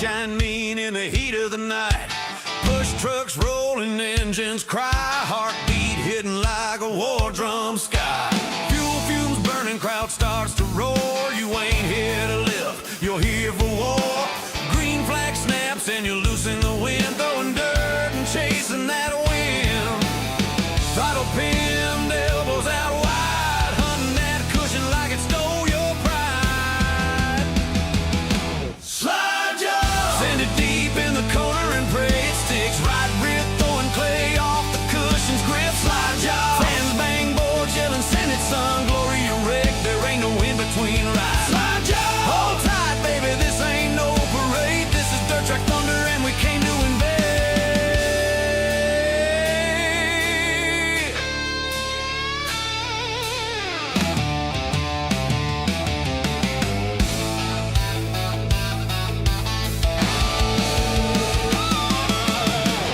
shine mean in the heat of the night. Push trucks rolling, engines cry, heartbeat hitting like a war drum sky. Fuel fumes burning, crowd starts to roar. You ain't here to live, you're here for war. Green flag snaps and you loosen the wind, throwing dirt and chasing that wind. Throttle pinned, elbows out wide, hunting that cushion like it stole your pride. Slide jump, send it deep in the corner and pray it sticks. Right rear throwing clay off the cushion's grip. Slide jump, fans bang boards yelling, send it son, glory you wreck. There ain't no in between rides. Slide jump, hold tight baby, this ain't no parade. This is dirt track thunder and we came to invade.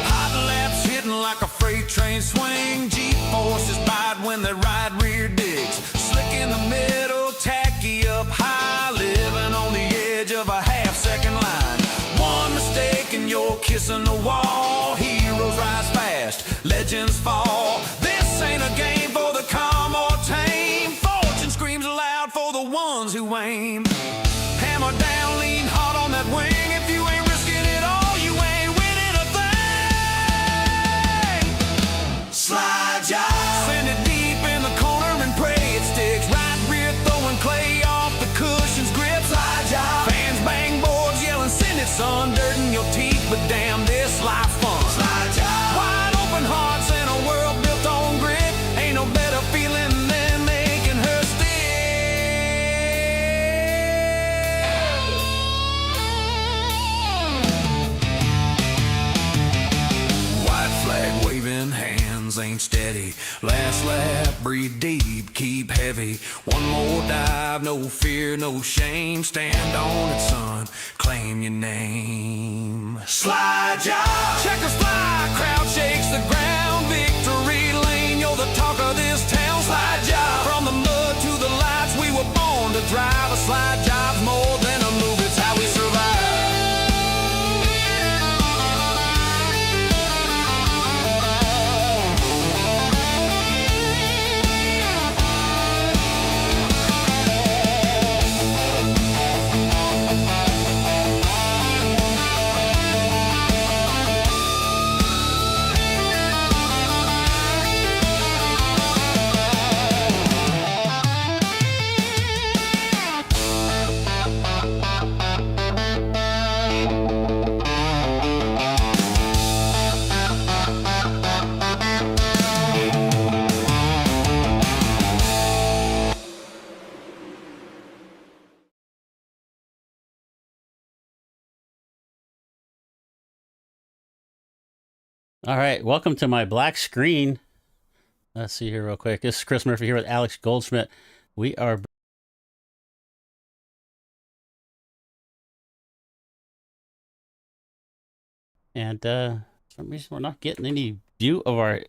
Hot laps hitting like a freight train swing. G-forces bite when they ride rear digs. Slick in the middle, tacky up high, living on the edge of a half-second line. One mistake and you're kissing the wall. Heroes rise fast, legends fall. This ain't a game for the calm or tame. Fortune screams aloud for the ones who aim. Hammer down, lean hard on that wing. If you ain't risking it all, you ain't winning a thing. Slide job, send it deep in the corner and pray it sticks. Right rear throwing clay off the cushion's grip. Slide job, fans bang boards yelling, send it son. Dirt in your teeth, but damn this life fun. Slide job, wide open hearts in a world built on grit. Ain't no better feeling than making her stick. White flag waving, hands ain't steady. Last lap, breathe deep, keep heavy. One more dive, no fear, no shame. Stand on it, son, claim your name. Slide job, checkers fly, crowd shakes the ground. Victory lane, you're the talk of this town. Slide job, from the mud to the lights, we were born to drive. A slide job's more than a move, it's how we survive. All right, welcome to my black screen. Let's see here real quick. This is Chris Murphy here with Alex Goldschmidt. We are... And for some reason we're not getting any view of our...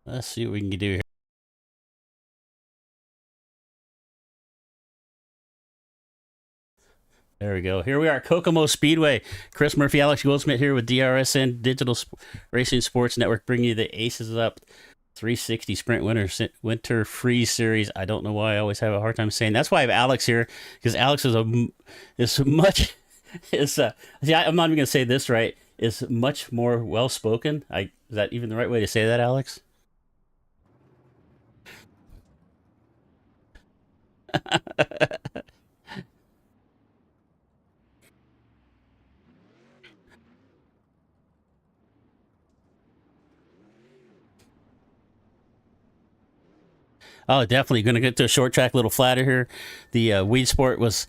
Let's see what we can do here. There we go. Here we are at Kokomo Speedway. Chris Murphy, Alex Goldsmith here with DRSN Digital Racing Sports Network, bringing you the AcesUp 360 Sprint Winter Freeze Series. I don't know why I always have a hard time saying. That's why I have Alex here, because Alex is much is yeah, I'm not even gonna say this right. Is much more well spoken. Is that even the right way to say that, Alex? Oh, definitely going to get to a short track, a little flatter here. The Weed Sport was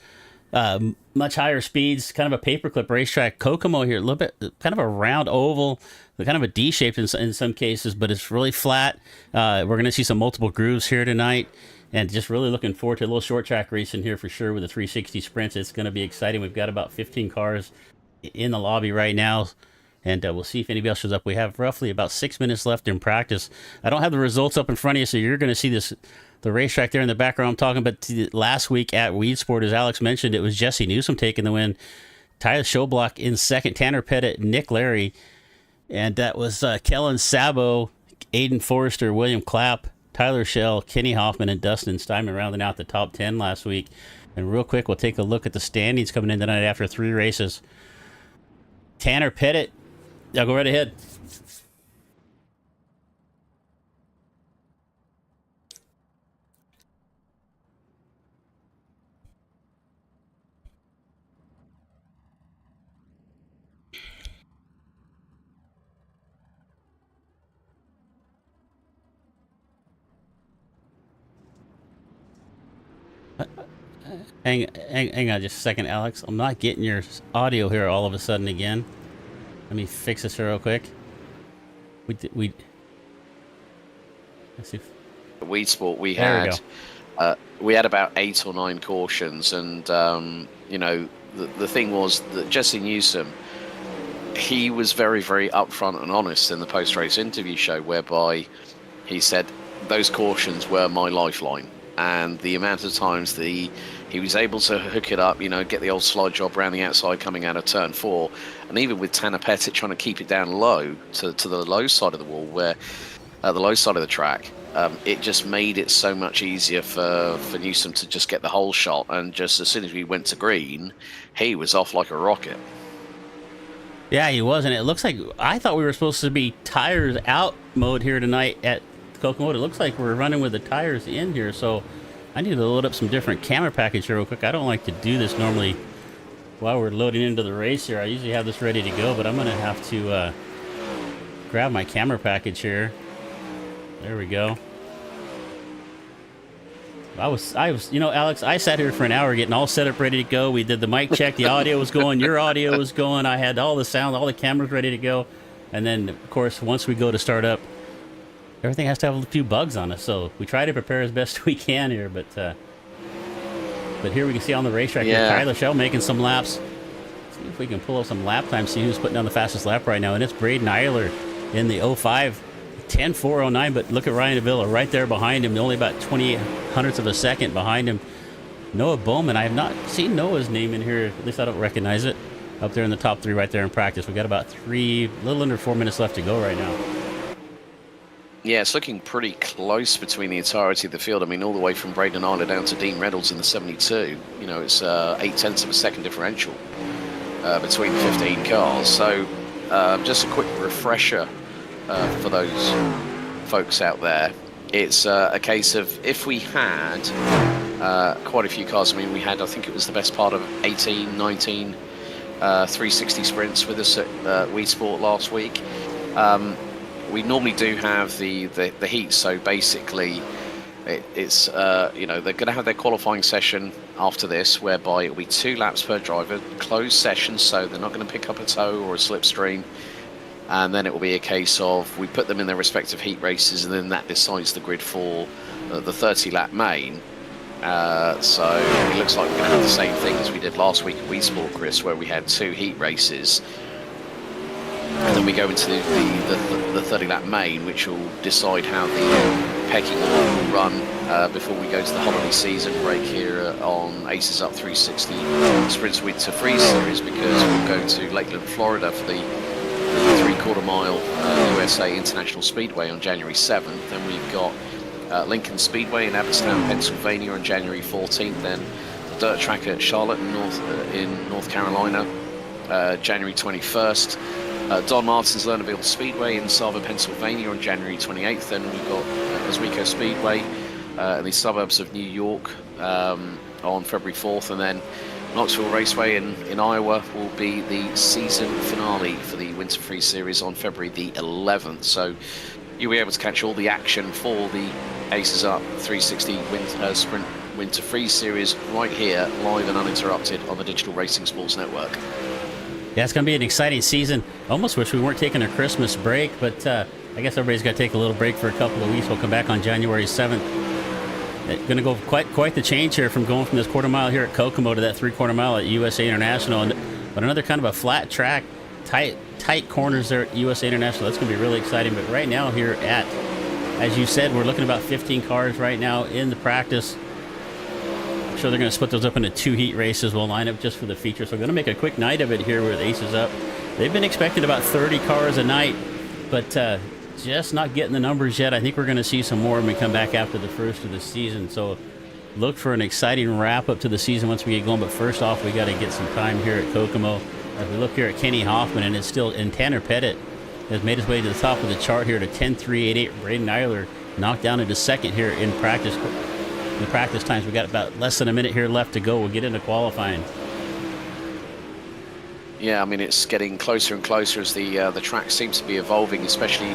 much higher speeds, kind of a paperclip racetrack. Kokomo here, a little bit, kind of a round oval, kind of a D shape in some cases, but it's really flat. We're going to see some multiple grooves here tonight, and just really looking forward to a little short track racing here for sure with the 360 sprints. It's going to be exciting. We've got about 15 cars in the lobby right now. and we'll see if anybody else shows up. We have roughly about 6 minutes left in practice. I don't have the results up in front of you, so you're going to see the racetrack there in the background I'm talking about. Last week at Weed Sport, as Alex mentioned, it was Jesse Newsom taking the win. Tyler Schoblock in second, Tanner Pettit, Nick Larry, and that was Kellen Sabo, Aiden Forrester, William Clapp, Tyler Schell, Kenny Hoffman, and Dustin Steinman rounding out the top 10 last week. And real quick, we'll take a look at the standings coming in tonight after 3 races. Tanner Pettit, I'll go right ahead. Hang on just a second, Alex. I'm not getting your audio here all of a sudden again. Let me fix this real quick. Let's see. Weed Sport, we had about 8 or 9 cautions, and you know, the thing was that Jesse Newsom, he was very, very upfront and honest in the post-race interview show, whereby he said those cautions were my lifeline, and the amount of times he was able to hook it up, you know, get the old slide job around the outside coming out of turn 4, and even with Tanner Pettit trying to keep it down low to the low side of the wall, where the low side of the track, it just made it so much easier for Newsom to just get the whole shot, and just as soon as we went to green, he was off like a rocket. Yeah, he was, and it looks like I thought we were supposed to be tires out mode here tonight at Kokomo. It looks like we're running with the tires in here, so I need to load up some different camera package here real quick. I don't like to do this normally while we're loading into the race here. I usually have this ready to go, but I'm going to have to grab my camera package here. There we go. I was, you know, Alex, I sat here for an hour getting all set up, ready to go. We did the mic check. The audio was going. Your audio was going. I had all the sound, all the cameras ready to go. And then, of course, once we go to start up, everything has to have a few bugs on it. So we try to prepare as best we can here. But here we can see on the racetrack, Tyler Schell making some laps. See if we can pull up some lap time, see who's putting down the fastest lap right now. And it's Braden Eiler in the 05. 10.409, but look at Ryan Avila right there behind him, only about 28 hundredths of a second behind him. Noah Bowman, I have not seen Noah's name in here, at least I don't recognize it, up there in the top 3 right there in practice. We got about a little under 4 minutes left to go right now. Yeah, it's looking pretty close between the entirety of the field. I mean, all the way from Braden Eiler down to Dean Reynolds in the 72. You know, it's 0.8 of a second differential between the 15 cars. So just a quick refresher for those folks out there. It's a case of, if we had quite a few cars, I mean, we had, I think it was the best part of 18, 19 360 sprints with us at Weed Sport last week. We normally do have the heat, so basically it's you know, they're going to have their qualifying session after this, whereby it'll be 2 laps per driver, closed session, so they're not going to pick up a tow or a slipstream. And then it will be a case of, we put them in their respective heat races, and then that decides the grid for the 30-lap main. So it looks like we're going to have the same thing as we did last week at Wii Sport, Chris, where we had 2 heat races. And then we go into the 30-lap main, which will decide how the pecking order will run before we go to the holiday season break here on AcesUp 360 Sprints Winter Freeze Series, because we'll go to Lakeland, Florida for the 3/4 mile USA International Speedway on January 7th. Then we've got Lincoln Speedway in Abbottstown, Pennsylvania on January 14th. Then the dirt track at Charlotte in North Carolina, January 21st. Don Martin's Lernerville Speedway in Sava, Pennsylvania on January 28th. Then we've got Oswego Speedway in the suburbs of New York on February 4th. And then Knoxville Raceway in Iowa will be the season finale for the Winter Freeze Series on February the 11th. So you'll be able to catch all the action for the AcesUp 360 Sprint Winter Freeze Series right here, live and uninterrupted on the Digital Racing Sports Network. Yeah, it's going to be an exciting season. Almost wish we weren't taking a Christmas break, but I guess everybody's got to take a little break for a couple of weeks. We'll come back on January 7th. It's going to go quite the change here from going from this quarter mile here at Kokomo to that 3/4 mile at USA International, but another kind of a flat track. tight corners there at USA International. That's going to be really exciting. But right now here at, as you said, we're looking at about 15 cars right now in the practice. I'm sure they're going to split those up into 2 heat races. We'll line up just for the feature. So we're going to make a quick night of it here with Aces Up. They've been expecting about 30 cars a night, but just not getting the numbers yet. I think we're going to see some more when we come back after the first of the season. So look for an exciting wrap up to the season once we get going. But first off, we got to get some time here at Kokomo. As we look here at Kenny Hoffman, and it's still, and Tanner Pettit has made his way to the top of the chart here to 10.388. Braden Eiler knocked down into second here in practice. In the practice times, we got about less than a minute here left to go. We'll get into qualifying. Yeah, I mean, it's getting closer and closer as the track seems to be evolving, especially,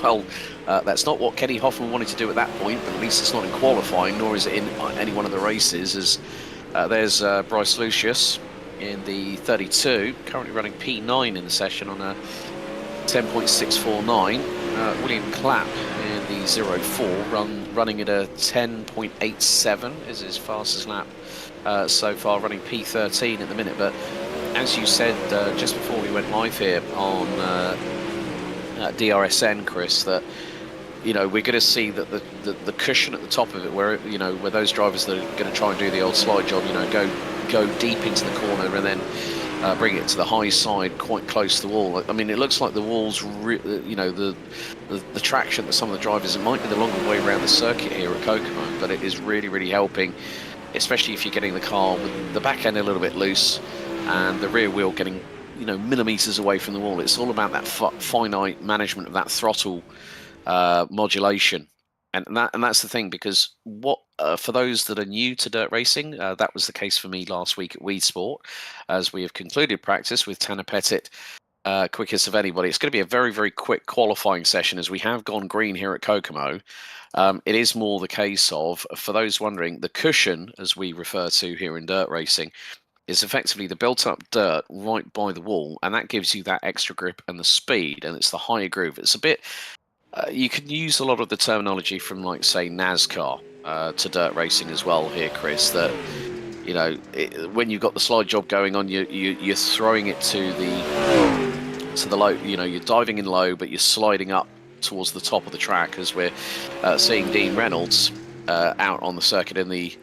well, that's not what Kenny Hoffman wanted to do at that point, but at least it's not in qualifying, nor is it in any one of the races, as there's Bryce Lucius in the 32, currently running P9 in the session on a 10.649. William Clapp in the 04, running at a 10.87 is his fastest lap so far, running P13 at the minute. But as you said just before we went live here on DRSN, Chris, that we're going to see that the cushion at the top of it, where where those drivers that are going to try and do the old slide job, go deep into the corner and then bring it to the high side, quite close to the wall. I mean, it looks like the wall's, the traction that some of the drivers, it might be the longer way around the circuit here at Kokomo, but it is really helping, especially if you're getting the car with the back end a little bit loose and the rear wheel getting millimeters away from the wall. It's all about that finite management of that throttle modulation, and that's the thing, because for those that are new to dirt racing, that was the case for me last week at Weed Sport, as we have concluded practice with Tanner Pettit, quickest of anybody. It's going to be a very quick qualifying session, as we have gone green here at Kokomo. It is more the case of, for those wondering, the cushion, as we refer to here in dirt racing, is effectively the built-up dirt right by the wall, and that gives you that extra grip and the speed, and it's the higher groove. It's a bit, you can use a lot of the terminology from, like, say, NASCAR to dirt racing as well here, Chris, that, when you've got the slide job going on, you're throwing it to the low, you're diving in low, but you're sliding up towards the top of the track, as we're seeing Dean Reynolds out on the circuit in the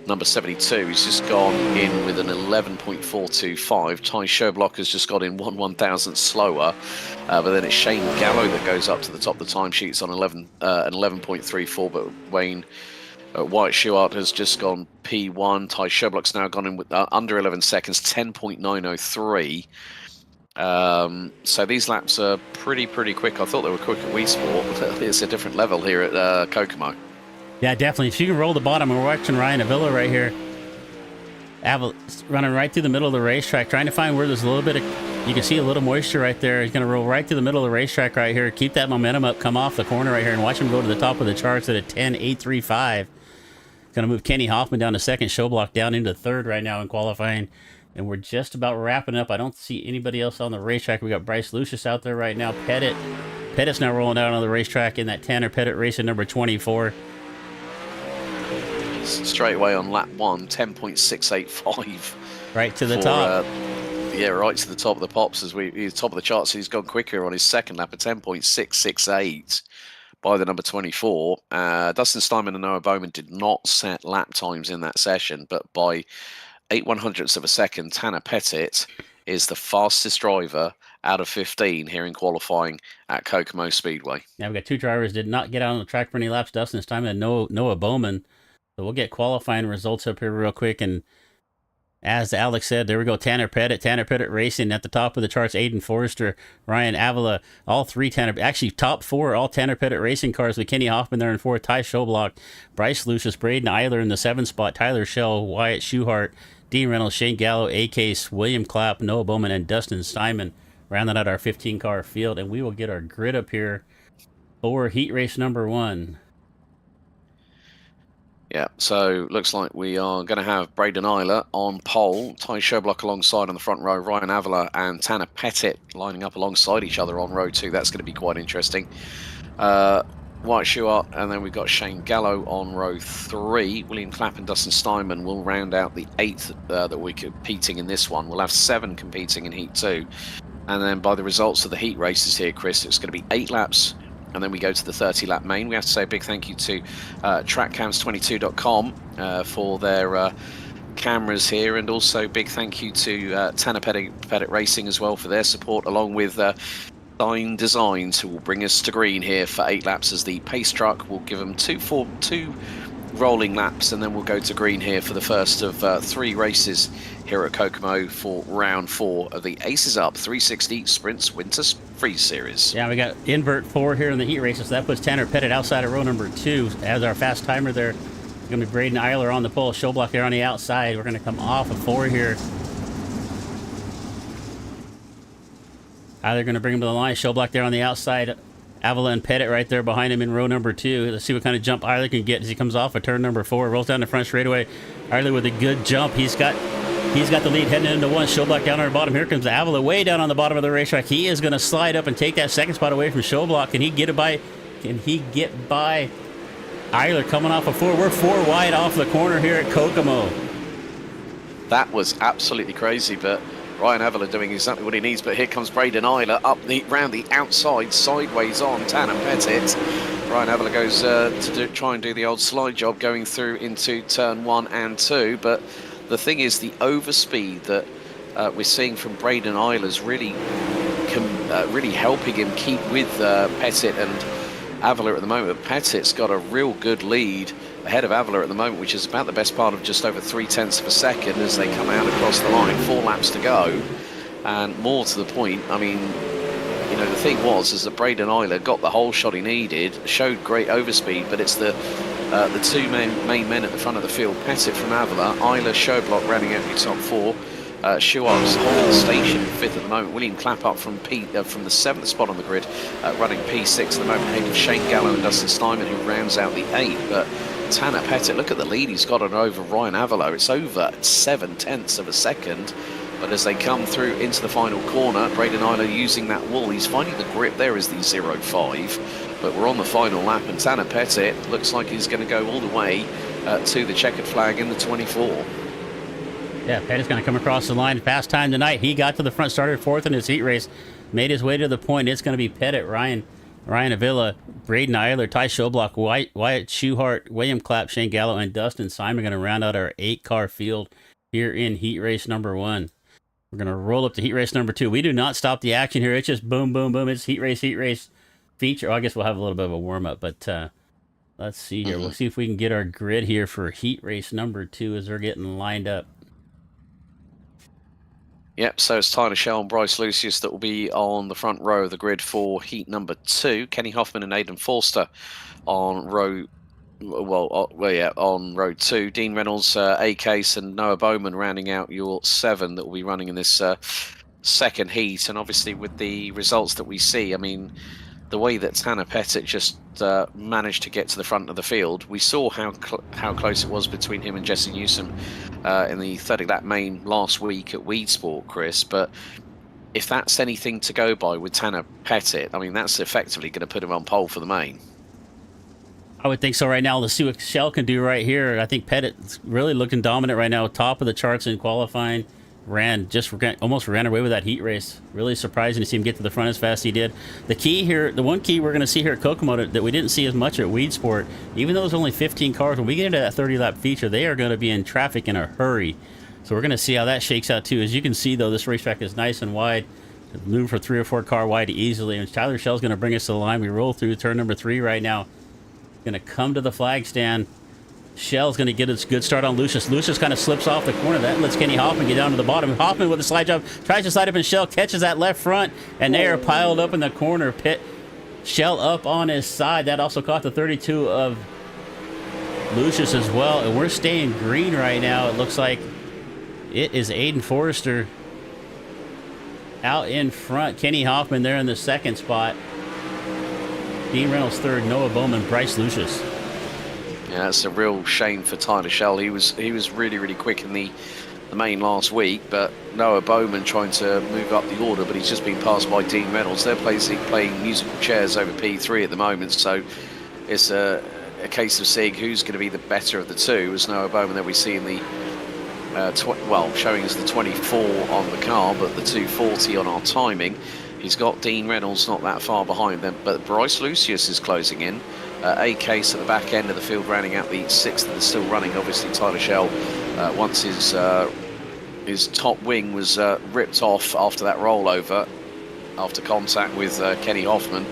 number 72. He's just gone in with an 11.425. Ty Sherlock has just got in 1/1000th slower, but then it's Shane Gallo that goes up to the top of the timesheets on an 11.34. But Wyatt Stewart has just gone P1. Ty Sherlock's now gone in with under 11 seconds, 10.903. So these laps are pretty quick. I thought they were quick at Wii Sport. It's a different level here at Kokomo. Yeah, definitely. If you can roll the bottom, we're watching Ryan Avila right here. Running right through the middle of the racetrack, trying to find where there's a little bit of, you can see a little moisture right there. He's going to roll right through the middle of the racetrack right here. Keep that momentum up, come off the corner right here, and watch him go to the top of the charts at a 10.835. Going to move Kenny Hoffman down to second, show block down into third right now in qualifying. And we're just about wrapping up. I don't see anybody else on the racetrack. We got Bryce Lucius out there right now. Pettit's now rolling out on the racetrack in that Tanner Pettit racing number 24. Straight away on lap 1, 10.685. Right to the top. Yeah, right to the top of the pops, as he's top of the charts. He's gone quicker on his second lap at 10.668 by the number 24. Dustin Steinman and Noah Bowman did not set lap times in that session, but by 8/100ths of a second, Tanner Pettit is the fastest driver out of 15 here in qualifying at Kokomo Speedway. Now we've got two drivers did not get out on the track for any laps. Dustin Steinman and Noah Bowman. So we'll get qualifying results up here real quick. And as Alex said, there we go. Tanner Pettit racing at the top of the charts. Aiden Forrester, Ryan Avila, all three actually top four, all Tanner Pettit racing cars with Kenny Hoffman there in fourth, Ty Schoblock, Bryce Lucius, Braden Eiler in the 7th spot, Tyler Schell, Wyatt Schuhart, Dean Reynolds, Shane Gallo, A-Case, William Clapp, Noah Bowman, and Dustin Steinman rounding out our 15-car field. And we will get our grid up here for heat race number 1. Yeah, so looks like we are going to have Braden Eiler on pole, Ty Sherlock alongside on the front row, Ryan Avila and Tanner Pettit lining up alongside each other on row 2. That's going to be quite interesting. Wyatt Stewart, and then we've got Shane Gallo on row 3. William Clapp and Dustin Steinman will round out the 8th that we're competing in this one. We'll have 7 competing in heat 2. And then by the results of the heat races here, Chris, it's going to be 8 laps, and then we go to the 30-lap main. We have to say a big thank you to trackcams22.com for their cameras here, and also big thank you to Tanner Pettit Racing as well for their support, along with Sign Designs, who will bring us to green here for 8 laps, as the pace truck will give them two rolling laps, and then we'll go to green here for the first of 3 races here at Kokomo for round 4 of the AcesUp 360 Sprints Winter Freeze Series. Yeah, we got invert 4 here in the heat races, so that puts Tanner Pettit outside of row number 2 as our fast timer there. It's going to be Braden Eiler on the pole, Showblock there on the outside. We're going to come off of 4 here. Eiler going to bring him to the line, Showblock there on the outside. Avila and Pettit right there behind him in row number 2. Let's see what kind of jump Eiler can get as he comes off of turn number 4. Rolls down the front straightaway. Eiler with a good jump. He's got the lead heading into 1. Showblock down on the bottom. Here comes Avila way down on the bottom of the racetrack. He is going to slide up and take that second spot away from Showblock. Can he get by Eiler coming off of 4? We're 4 wide off the corner here at Kokomo. That was absolutely crazy, but Ryan Avila doing exactly what he needs. But here comes Braden Eiler up round the outside, sideways on Tanner Pettit. Ryan Avila goes to try and do the old slide job, going through into turn 1 and 2. But the thing is, the overspeed that we're seeing from Braden Eiler's really helping him keep with Pettit and Avila at the moment. But Pettit's got a real good lead ahead of Avila at the moment, which is about the best part of just over 0.3 of a second as they come out across the line. 4 laps to go, and more to the point, I mean, you know, the thing was that Braden Eiler got the whole shot he needed, showed great overspeed, but it's the 2 main men at the front of the field, Pettit from Avila, Eiler, Showblock rounding out the top 4. Schuart's holding station 5th at the moment. William Clapp up from the 7th spot on the grid, running P6 at the moment, ahead of Shane Gallo and Dustin Steinman, who rounds out the 8th. But Tanner Pettit, look at the lead he's got over Ryan Avila. It's over 0.7 of a second. But as they come through into the final corner, Braden Eiler using that wall. He's finding the grip there is the 0.5. But we're on the final lap, and Tanner Pettit looks like he's going to go all the way to the checkered flag in the 24. Yeah, Pettit's going to come across the line. Fast time tonight. He got to the front, started 4th in his heat race, made his way to the point. It's going to be Pettit, Ryan Avila, Braden Eiler, Ty Showblock, Wyatt Schuhart, William Clapp, Shane Gallo, and Dustin Simon going to round out our 8-car field here in heat race number 1. We're going to roll up to heat race number 2. We do not stop the action here. It's just boom, boom, boom. It's heat race feature. Oh, I guess we'll have a little bit of a warm-up, but let's see here. We'll see if we can get our grid here for heat race number 2 as they're getting lined up. Yep, so it's Tyler Shell and Bryce Lucius that will be on the front row of the grid for heat number 2. Kenny Hoffman and Aidan Forster on row, on row 2. Dean Reynolds, A-Case, and Noah Bowman rounding out your 7 that will be running in this second heat. And obviously with the results that we see, I mean, the way that Tanner Pettit just managed to get to the front of the field, we saw how close it was between him and Jesse Newsom in the 30-lap main last week at Weed Sport, Chris. But if that's anything to go by with Tanner Pettit, I mean, that's effectively going to put him on pole for the main. I would think so right now. Let's see what Shell can do right here. I think Pettit's really looking dominant right now, top of the charts in qualifying. Almost ran away with that heat race. Really surprising to see him get to the front as fast as he did. The key here, the one key we're going to see here at Kokomo that we didn't see as much at Weed Sport, even though there's only 15 cars, when we get into that 30-lap feature, they are going to be in traffic in a hurry. So we're going to see how that shakes out too. As you can see, though, this racetrack is nice and wide. Move for 3 or 4 car wide easily. And Tyler Shell's going to bring us to the line. We roll through turn number 3 right now. Going to come to the flag stand. Shell's going to get a good start on Lucius. Lucius kind of slips off the corner. That lets Kenny Hoffman get down to the bottom. Hoffman with a slide job tries to slide up, and Shell catches that left front, and they are piled up in the corner. Shell up on his side. That also caught the 32 of Lucius as well. And we're staying green right now. It looks like it is Aiden Forrester out in front. Kenny Hoffman there in the 2nd spot. Dean Reynolds 3rd. Noah Bowman, Bryce Lucius. Yeah, it's a real shame for Tyler Shell. He was really, really quick in the main last week, but Noah Bowman trying to move up the order, but he's just been passed by Dean Reynolds. They're playing musical chairs over P3 at the moment, so it's a case of seeing who's going to be the better of the two, as Noah Bowman that we see in the showing us the 24 on the car, but the 240 on our timing. He's got Dean Reynolds not that far behind them, but Bryce Lucius is closing in. A Case at the back end of the field, rounding out the sixth that is still running. Obviously, Tyler Shell, once his top wing was ripped off after that rollover, after contact with Kenny Hoffman.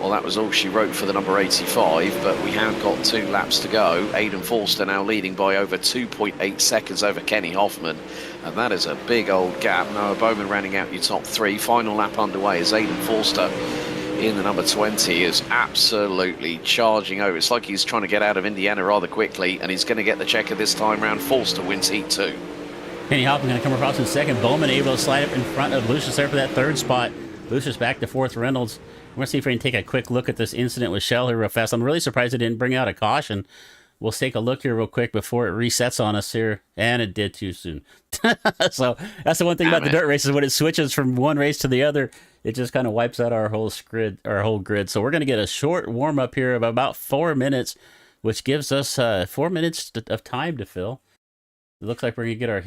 Well, that was all she wrote for the number 85, but we have got 2 laps to go. Aidan Forster now leading by over 2.8 seconds over Kenny Hoffman, and that is a big old gap. Noah Bowman rounding out your top 3. Final lap underway as Aidan Forster in the number 20 is absolutely charging over. It's like he's trying to get out of Indiana rather quickly, and he's going to get the checker this time round. Forster wins heat 2. Kenny Hoffman going to come across in second. Bowman able to slide up in front of Lucius there for that third spot. Lucius back to fourth. Reynolds. We're going to see if we can take a quick look at this incident with Shell here real fast. I'm really surprised it didn't bring out a caution. We'll take a look here real quick before it resets on us here. And it did too soon. So that's the one thing about the dirt races. When it switches from one race to the other, it just kind of wipes out our whole grid. So we're going to get a short warm-up here of about 4 minutes, which gives us 4 minutes of time to fill. It looks like we're going to get our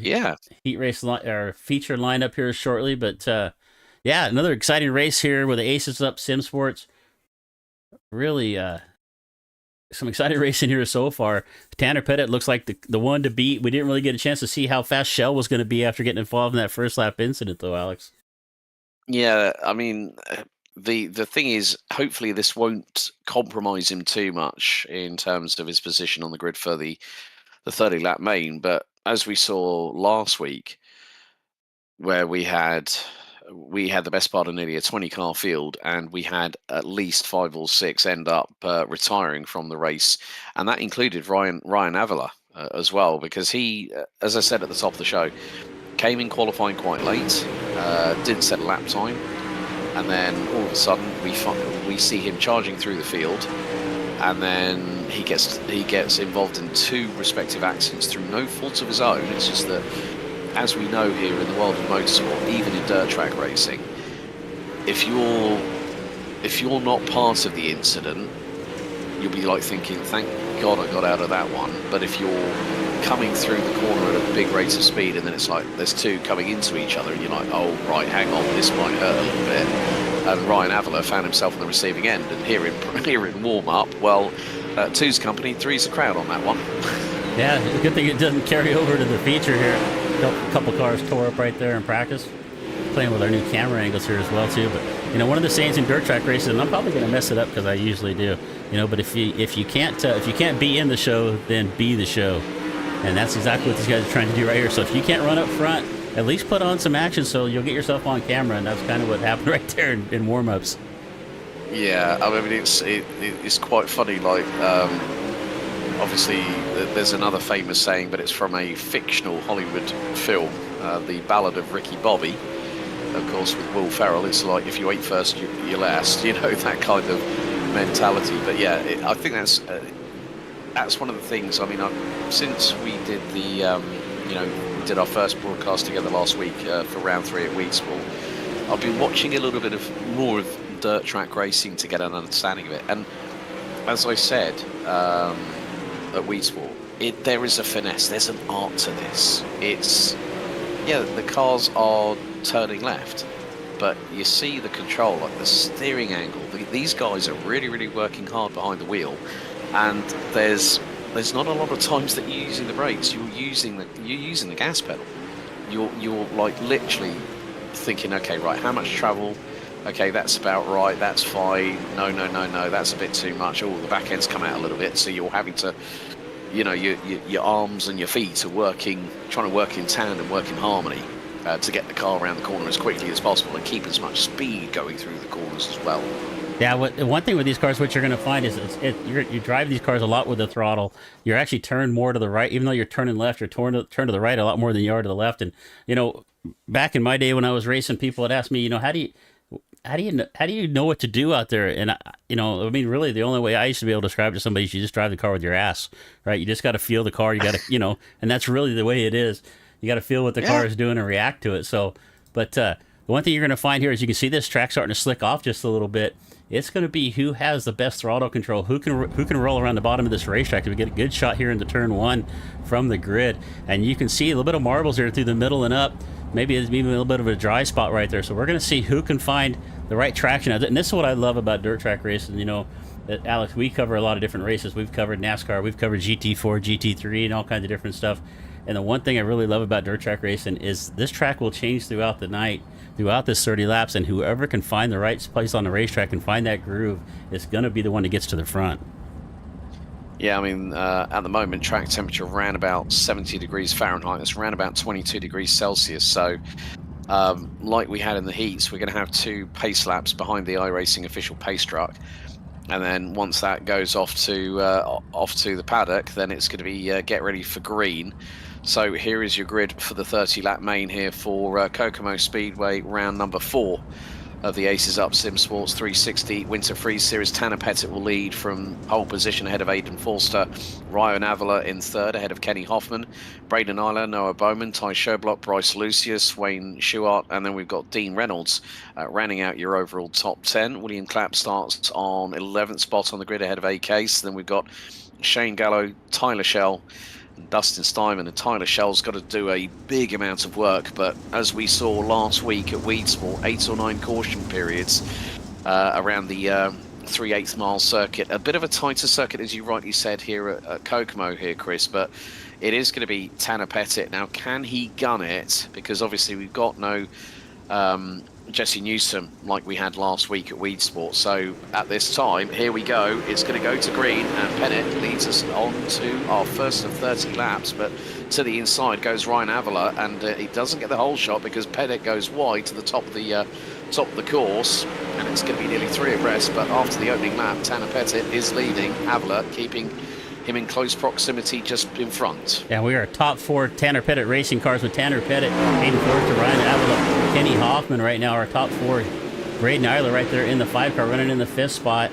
heat race, our feature lineup here shortly. But yeah, another exciting race here with the AcesUp SimSports. Really some exciting racing here so far. Tanner Pettit looks like the one to beat. We didn't really get a chance to see how fast Shell was going to be after getting involved in that first lap incident, though, Alex. Yeah, I mean, the thing is, hopefully this won't compromise him too much in terms of his position on the grid for the 30-lap main. But as we saw last week, where we had the best part of nearly a 20-car field, and we had at least 5 or 6 end up retiring from the race, and that included Ryan Avila as well, because he, as I said at the top of the show, came in qualifying quite late, didn't set a lap time, and then all of a sudden we see him charging through the field, and then he gets involved in 2 respective accidents through no fault of his own. It's just that, as we know here in the world of motorsport, even in dirt track racing, if you're not part of the incident, you'll be like thinking, thank God I got out of that one. But if you're coming through the corner at a big rate of speed, and then it's like there's 2 coming into each other, and you're like, oh right, hang on, this might hurt a little bit. And Ryan Avila found himself on the receiving end, and here in warm up, well, 2's company, 3's a crowd on that one. Yeah, good thing it doesn't carry over to the feature here. A couple cars tore up right there in practice. Playing with our new camera angles here as well too. But one of the sayings in dirt track races, and I'm probably going to mess it up because I usually do. But if you can't be in the show, then be the show, and that's exactly what these guys are trying to do right here. So if you can't run up front, at least put on some action so you'll get yourself on camera, and that's kind of what happened right there in warm-ups. Yeah, I mean it's quite funny. Like obviously, there's another famous saying, but it's from a fictional Hollywood film, The Ballad of Ricky Bobby. Of course, with Will Ferrell, it's like if you ain't first, you're last. That kind of mentality. But yeah, I think that's one of the things. I mean, since we did the we did our first broadcast together last week for round 3 at Wheatspool, I've been watching a little bit more of dirt track racing to get an understanding of it. And as I said at Wheatspool, there is a finesse. There's an art to this. The cars are turning left, but you see the control, like the steering angle. These guys are really, really working hard behind the wheel, and there's not a lot of times that you're using the brakes. You're using the gas pedal. You're like literally thinking, okay, right, how much travel? Okay, that's about right. That's fine. No, that's a bit too much. Oh, the back end's come out a little bit, so you're having to, your arms and your feet are trying to work in tandem, work in harmony. To get the car around the corner as quickly as possible and keep as much speed going through the corners as well. Yeah, one thing with these cars, what you're going to find is you drive these cars a lot with the throttle. You're actually turned more to the right, even though you're turning left. You're turn to the right a lot more than you are to the left. And back in my day when I was racing, people would ask me, how do you know what to do out there? And really the only way I used to be able to describe it to somebody is you just drive the car with your ass, right? You just got to feel the car. You got to, and that's really the way it is. You got to feel what the car is doing and react to it. So, but The one thing you're going to find here is you can see this track starting to slick off just a little bit. It's going to be who has the best throttle control, who can roll around the bottom of this racetrack. We get a good shot here into turn 1 from the grid, and you can see a little bit of marbles there through the middle and up. Maybe there's even a little bit of a dry spot right there. So we're going to see who can find the right traction. And this is what I love about dirt track racing. You know, Alex, we cover a lot of different races. We've covered NASCAR, we've covered GT4, GT3, and all kinds of different stuff. And the one thing I really love about dirt track racing is this track will change throughout the night, throughout this 30 laps, and whoever can find the right place on the racetrack and find that groove is going to be the one that gets to the front. Yeah, I mean, at the moment, track temperature around about 70 degrees Fahrenheit. It's around about 22 degrees Celsius. So, like we had in the heats, we're going to have 2 pace laps behind the iRacing official pace truck. And then once that goes off to the paddock, then it's going to be get ready for green. So here is your grid for the 30-lap main here for Kokomo Speedway, round number 4 of the AcesUp SimSports 360 Winter Freeze Series. Tanner Pettit will lead from pole position ahead of Aidan Forster. Ryan Avila in third ahead of Kenny Hoffman. Braden Eiler, Noah Bowman, Ty Sherlock, Bryce Lucius, Wayne Schuart, and then we've got Dean Reynolds rounding out your overall top 10. William Clapp starts on 11th spot on the grid ahead of A-Case. Then we've got Shane Gallo, Tyler Shell, Dustin Steinman. And Tyler Shell's got to do a big amount of work, but as we saw last week at Weedsport, 8 or 9 caution periods around the 3/8 mile circuit. A bit of a tighter circuit, as you rightly said, here at Kokomo here, Chris, but it is going to be Tanner Pettit. Now, can he gun it? Because obviously we've got no Jesse Newsom like we had last week at Weedsport. So at this time, here we go. It's going to go to green, and Pettit leads us on to our first of 30 laps. But to the inside goes Ryan Avila, and he doesn't get the whole shot because Pettit goes wide to the top of the course, and it's going to be nearly 3 abreast. But after the opening lap, Tanner Pettit is leading Avila, keeping him in close proximity just in front. Yeah, we are top 4 Tanner Pettit racing cars with Tanner Pettit, Aidan Forster, Ryan Avila, Kenny Hoffman right now, our top 4. Braden Eiler right there in the 5 car, running in the 5th spot.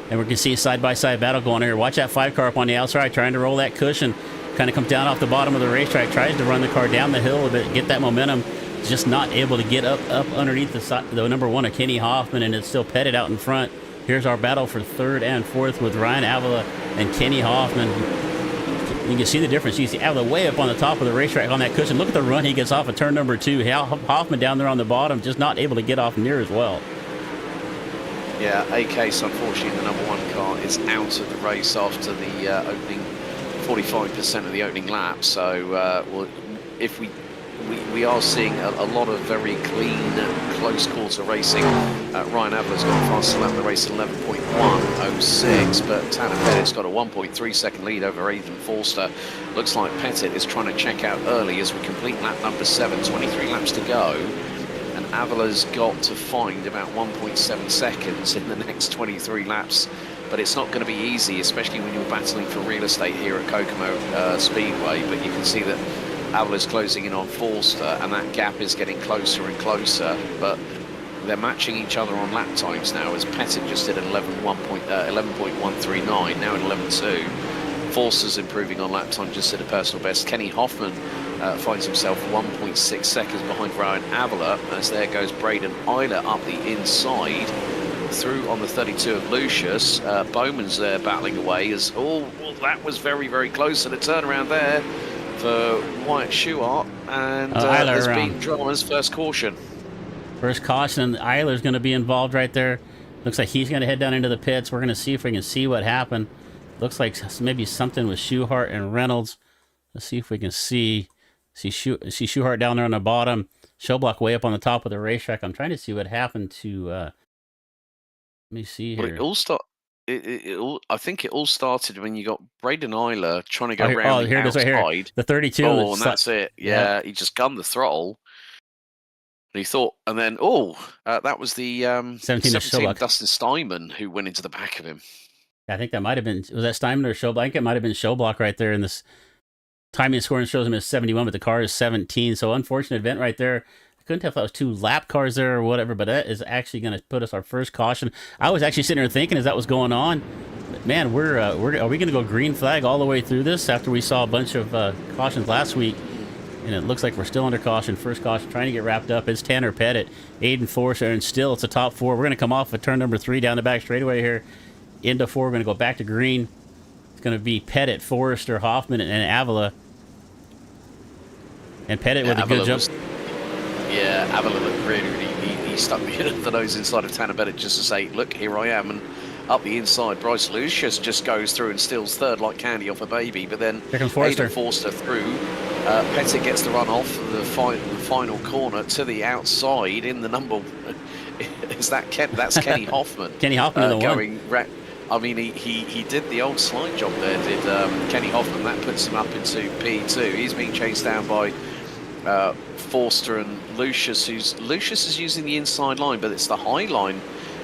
And we can see a side-by-side battle going here. Watch that 5 car up on the outside, trying to roll that cushion. Kind of comes down off the bottom of the racetrack, tries to run the car down the hill a bit, get that momentum. Just not able to get up underneath the number 1 of Kenny Hoffman, and it's still Pettit out in front. Here's our battle for 3rd and 4th with Ryan Avila and Kenny Hoffman. You can see the difference. You see Avila way up on the top of the racetrack on that cushion. Look at the run he gets off of turn number 2. Hoffman down there on the bottom, just not able to get off near as well. Yeah, A-Case, unfortunately, the number 1 car is out of the race after the opening 45% of the opening lap. So if we are seeing a lot of very clean, close quarter racing. Ryan Avila's got the fastest lap of the race, 11.106, but Tanner Pettit's got a 1.3 second lead over Aidan Forster. Looks like Pettit is trying to check out early as we complete lap number 7, 23 laps to go. And Avila's got to find about 1.7 seconds in the next 23 laps. But it's not going to be easy, especially when you're battling for real estate here at Kokomo Speedway. But you can see that Avila's closing in on Forster, and that gap is getting closer and closer. But they're matching each other on lap times now, as Pettit just did an 11.139, now at 11.2. Forster's improving on lap time, just did a personal best. Kenny Hoffman finds himself 1.6 seconds behind Ryan Avila, as there goes Braden Eiler up the inside. Through on the 32 of Lucius. Bowman's there battling away as, that was very, very close, and a turnaround there for Wyatt Schuart, and has been Drama's first caution. First caution, and Eiler's going to be involved right there. Looks like he's going to head down into the pits. We're going to see if we can see what happened. Looks like maybe something with Schuart and Reynolds. Let's see if we can see Schuart down there on the bottom. Showblock way up on the top of the racetrack. I'm trying to see what happened to... let me see here. Well, I think it all started when you got Braden Eiler trying to go around the outside. Right here. The 32. Oh, and that's it. Yeah, he just gunned the throttle. And he thought, and then, that was the 17 Dustin Steinman who went into the back of him. I think that might have been, was that Steinman or Showblock? I think it might have been Showblock right there in this timing scoring shows him as 71, but the car is 17. So unfortunate event right there. Couldn't tell if that was 2 lap cars there or whatever, but that is actually going to put us our first caution. I was actually sitting there thinking as that was going on, man, are we going to go green flag all the way through this after we saw a bunch of cautions last week? And it looks like we're still under caution. First caution trying to get wrapped up. It's Tanner Pettit, Aiden Forster, and still it's a top 4. We're going to come off of turn number 3 down the back straightaway here into 4. We're going to go back to green. It's going to be Pettit, Forrester, Hoffman, and Avila. And Pettit with a good jump. Avila looked really, he stuck me in the nose inside of Tanner Pettit just to say, look, here I am. And up the inside, Bryce Lucius just goes through and steals third like candy off a baby. But then Aiden Forster through. Pettit gets the run off the final corner to the outside in the number. Is that that's Kenny Hoffman? Kenny Hoffman in the going. I mean, he did the old slide job there. Did Kenny Hoffman? That puts him up into P2. He's being chased down by Forster and Lucius. Lucius is using the inside line, but it's the high line.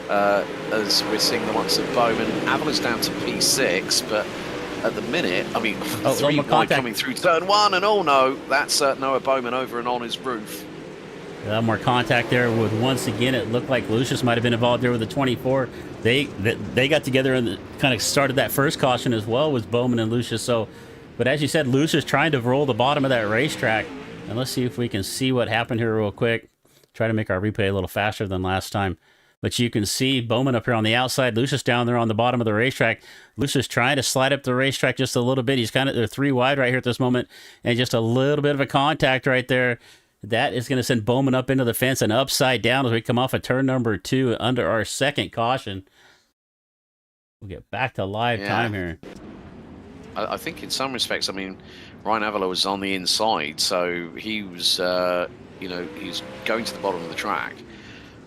As we're seeing the likes of Bowman. Avila's down to P6, but at the minute, I mean, 3 wide coming through turn 1, and oh no, that's Noah Bowman over and on his roof. A lot more contact there with, once again, it looked like Lucius might have been involved there with the 24. They got together and kind of started that first caution as well with Bowman and Lucius. So, but as you said, Lucius trying to roll the bottom of that racetrack. And let's see if we can see what happened here real quick. Try to make our replay a little faster than last time. But you can see Bowman up here on the outside, Lucius down there on the bottom of the racetrack. Lucius trying to slide up the racetrack just a little bit. He's kind of, they're 3 wide right here at this moment, and just a little bit of a contact right there. That is going to send Bowman up into the fence and upside down as we come off of turn number 2 under our second caution. We'll get back to live time here. I think in some respects, I mean, Ryan Avila was on the inside, so he was, he's going to the bottom of the track.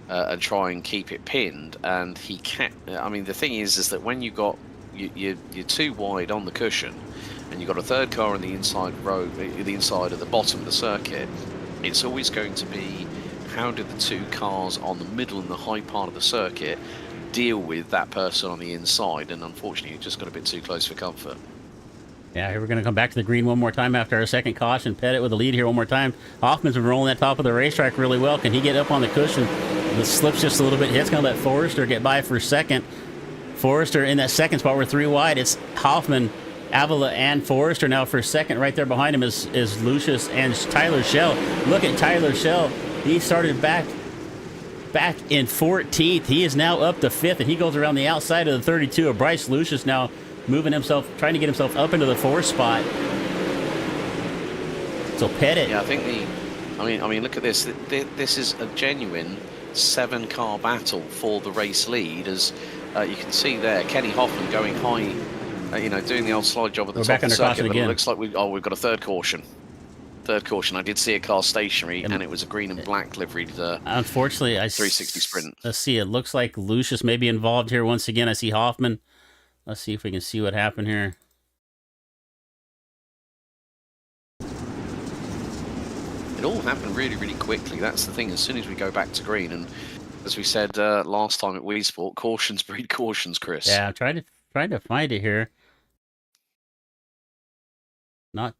And try and keep it pinned, and he can't. I mean, the thing is that when you got you're 2 wide on the cushion, and you've got a third car on the inside row, the inside at the bottom of the circuit, it's always going to be how do the 2 cars on the middle and the high part of the circuit deal with that person on the inside, and unfortunately, it just got a bit too close for comfort. Yeah, here we're going to come back to the green one more time after our second caution. Pettit with the lead here one more time. Hoffman's been rolling that top of the racetrack really well. Can he get up on the cushion? The slips just a little bit. It's going to let Forrester get by for second. Forrester in that second spot. We're 3 wide. It's Hoffman, Avila, and Forrester now for second. Right there behind him is Lucius and Tyler Schell. Look at Tyler Schell. He started back in 14th. He is now up to 5th, and he goes around the outside of the 32 of Bryce Lucius now, moving himself, trying to get himself up into the 4th spot. So Pettit. Yeah, I think I mean, look at this. This is a genuine 7-car battle for the race lead, as you can see there. Kenny Hoffman going high, doing the old slide job at the top of the circuit. But it looks like we've got a third caution. I did see a car stationary, and it was a green and black liveried. Unfortunately, 360 Sprint. Let's see. It looks like Lucius may be involved here once again. I see Hoffman. Let's see if we can see what happened here. It all happened really, really quickly. That's the thing. As soon as we go back to green, and as we said last time at Wii Sport, cautions breed cautions, Chris. Yeah, I'm trying to find it here. Not.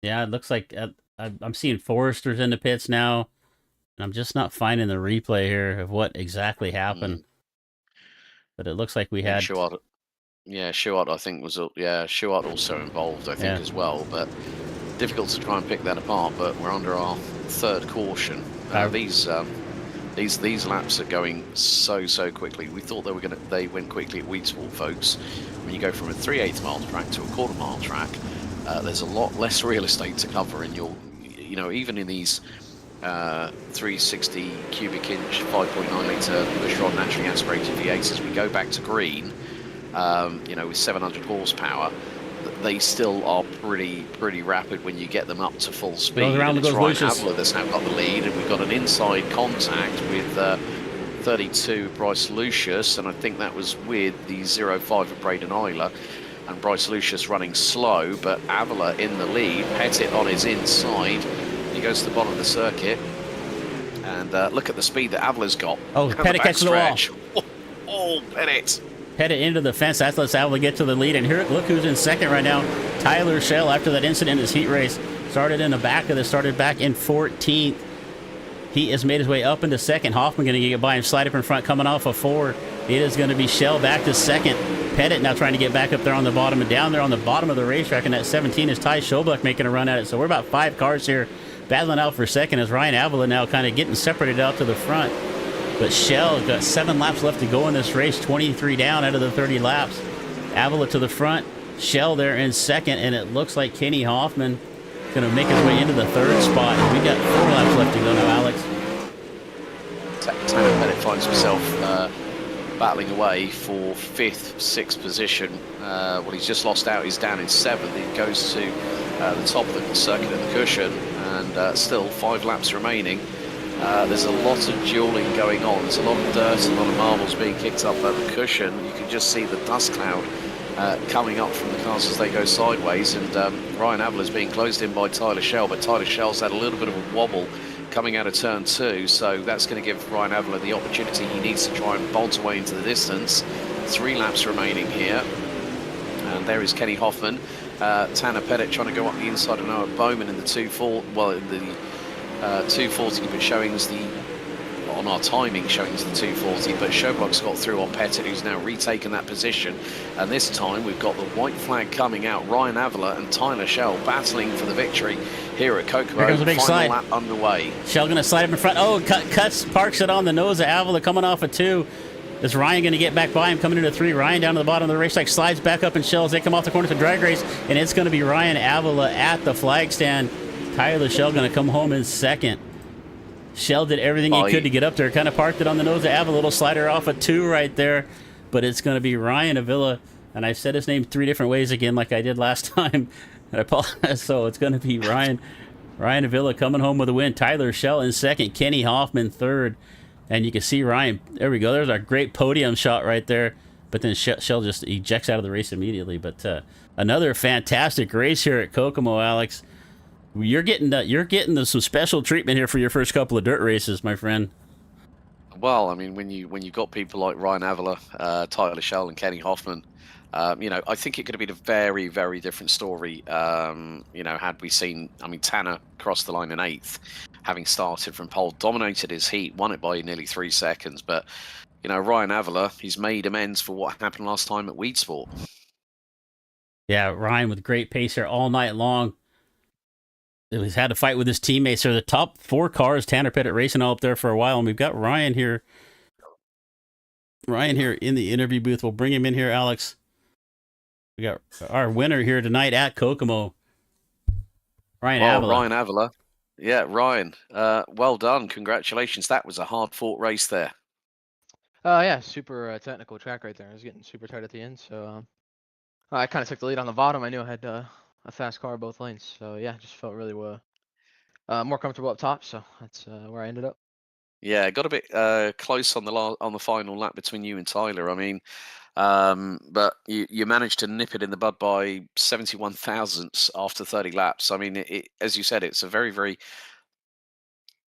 Yeah, it looks like I'm seeing Forrester's in the pits now. I'm just not finding the replay here of what exactly happened. But it looks like we had... Schuart, I think, was... Yeah, Schuart also involved, I think, as well. But difficult to try and pick that apart, but we're under our 3rd caution. These laps are going so quickly. We thought they went quickly at Wheat Sport, folks. When you go from a 3/8 mile track to a 1/4 mile track, there's a lot less real estate to cover, and even in these 360 cubic inch 5.9 litre Bushrod naturally aspirated V8s, as we go back to green, with 700 horsepower, they still are pretty rapid when you get them up to full speed. It's Ryan Avila that's now got the lead, and we've got an inside contact with 32 Bryce Lucius, and I think that was with the 05 of Braden Euler, and Bryce Lucius running slow, but Avila in the lead. Pettit on his inside. He goes to the bottom of the circuit, and look at the speed that Avila's got. Oh, Pettit catches the wall. Oh, Pettit. Pettit into the fence. That lets Avila get to the lead. And here, look who's in second right now. Tyler Schell, after that incident in his heat race, started in the back of this, started back in 14th. He has made his way up into second. Hoffman going to get by and slide up in front, coming off a 4. It is going to be Shell back to second. Pettit now trying to get back up there on the bottom, and down there on the bottom of the racetrack, and that 17 is Ty Schobluck making a run at it. So we're about 5 cars here battling out for second as Ryan Avila now kind of getting separated out to the front. But Shell got 7 laps left to go in this race, 23 down out of the 30 laps. Avila to the front, Shell there in second, and it looks like Kenny Hoffman going to make his way into the 3rd spot. We got 4 laps left to go now, Alex. Tanner Pettit finds himself battling away for 5th, 6th position. Well, he's just lost out. He's down in 7th. He goes to the top of the circuit at the cushion, and still 5 laps remaining. There's a lot of dueling going on. There's a lot of dirt, a lot of marbles being kicked up at the cushion. You can just see the dust cloud coming up from the cars as they go sideways, and Ryan Avila is being closed in by Tyler Shell, but Tyler Shell's had a little bit of a wobble coming out of turn 2, so that's going to give Ryan Avila the opportunity he needs to try and bolt away into the distance. 3 laps remaining here, and there is Kenny Hoffman. Tanner Pettit trying to go up the inside of Noah Bowman in the 240, well, in the 240, but showing us on our timing showing us the 240, but Schobluck's got through on Pettit, who's now retaken that position, and this time we've got the white flag coming out. Ryan Avila and Tyler Shell battling for the victory here at Kokomo. Here comes a big Final slide. lap underway. Shell going to slide up in front. Oh, parks it on the nose of Avila coming off of 2. Is Ryan going to get back by him coming into 3? Ryan down to the bottom of the racetrack, slides back up in Shell as they come off the corner to drag race, and it's going to be Ryan Avila at the flag stand. Tyler Shell going to come home in second. Shell did everything he could to get up there. Kind of parked it on the nose of Avila. Little slider off of 2 right there. But it's going to be Ryan Avila. And I said his name 3 different ways again like I did last time. And I apologize. So it's going to be Ryan Avila coming home with a win. Tyler Shell in second. Kenny Hoffman 3rd. And you can see Ryan. There we go. There's our great podium shot right there. But then Shell just ejects out of the race immediately. But another fantastic race here at Kokomo, Alex. You're getting some special treatment here for your first couple of dirt races, my friend. Well, I mean, when you got people like Ryan Avila, Tyler Shell, and Kenny Hoffman, I think it could have been a very, very different story. Had we seen, Tanner crossed the line in 8th, having started from pole, dominated his heat, won it by nearly 3 seconds. But Ryan Avila, he's made amends for what happened last time at Weed Sport. Yeah, Ryan with great pace here all night long. He's had to fight with his teammates. So the top 4 cars, Tanner Pettit racing all up there for a while, and we've got Ryan here. Ryan here in the interview booth. We'll bring him in here, Alex. We got our winner here tonight at Kokomo, Ryan Avila. Ryan Avila. Yeah, Ryan. Well done. Congratulations. That was a hard-fought race there. Yeah, super technical track right there. I was getting super tight at the end, so I kind of took the lead on the bottom. I knew I had a fast car both lanes, so yeah, just felt really more comfortable up top. So that's where I ended up. Yeah, got a bit close on the final lap between you and Tyler. But you managed to nip it in the bud by 71 thousandths after 30 laps. I mean, as you said, it's a very, very,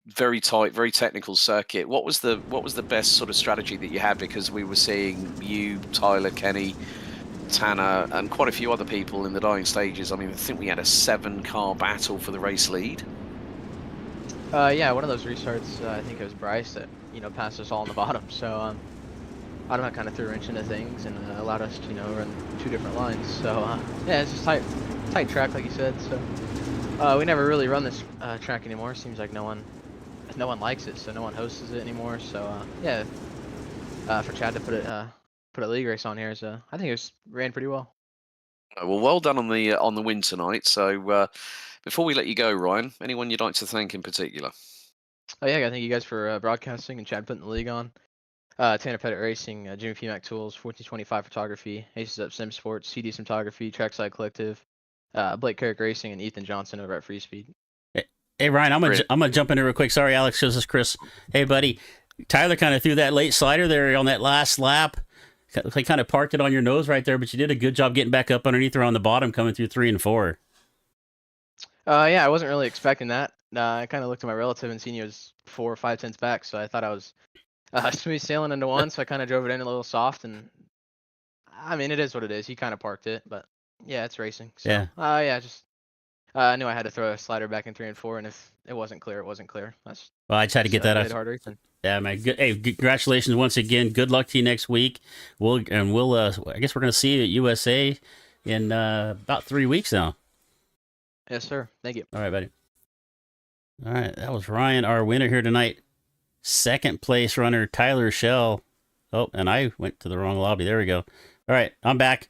very tight, very technical circuit. What was the best sort of strategy that you had? Because we were seeing you, Tyler, Kenny, Tanner, and quite a few other people in the dying stages. I mean, I think we had a 7-car battle for the race lead. Yeah, one of those restarts, I think it was Bryce that passed us all on the bottom. So Automat kind of threw a wrench into things and allowed us to run 2 different lines. So yeah, it's just tight track like you said. So we never really run this track anymore. Seems like no one likes it, so no one hosts it anymore. So yeah, for Chad to put a league race on here is I think it ran pretty well. Well done on the win tonight. So before we let you go, Ryan, anyone you'd like to thank in particular? Oh yeah, I thank you guys for broadcasting and Chad putting the league on. Tanner Pettit Racing, Jimmy P. Mac Tools, 1425 Photography, AcesUp SimSports, CD Photography, Trackside Collective, Blake Carrick Racing, and Ethan Johnson over at Free Speed. Hey Ryan, I'm gonna jump in here real quick. Sorry, Alex. This is Chris. Hey buddy, Tyler kind of threw that late slider there on that last lap. He kind of parked it on your nose right there, but you did a good job getting back up underneath or on the bottom, coming through 3 and 4. Yeah, I wasn't really expecting that. I kind of looked at my relative and seen he was 4 or 5 tenths back, so I thought I was smooth sailing into 1. So I kind of drove it in a little soft, and I mean, it is what it is. He kind of parked it, but yeah, it's racing. So, yeah. Yeah, just I knew I had to throw a slider back in 3 and 4, and if it wasn't clear, it wasn't clear. Well, I tried to get that out. Hard racing. Yeah, man. Good, hey, congratulations once again. Good luck to you next week. We'll I guess we're gonna see you at USA in about 3 weeks now. Yes, sir. Thank you. All right, buddy. All right, that was Ryan, our winner here tonight. Second place runner Tyler Shell. Oh, and I went to the wrong lobby. There we go. All right, I'm back.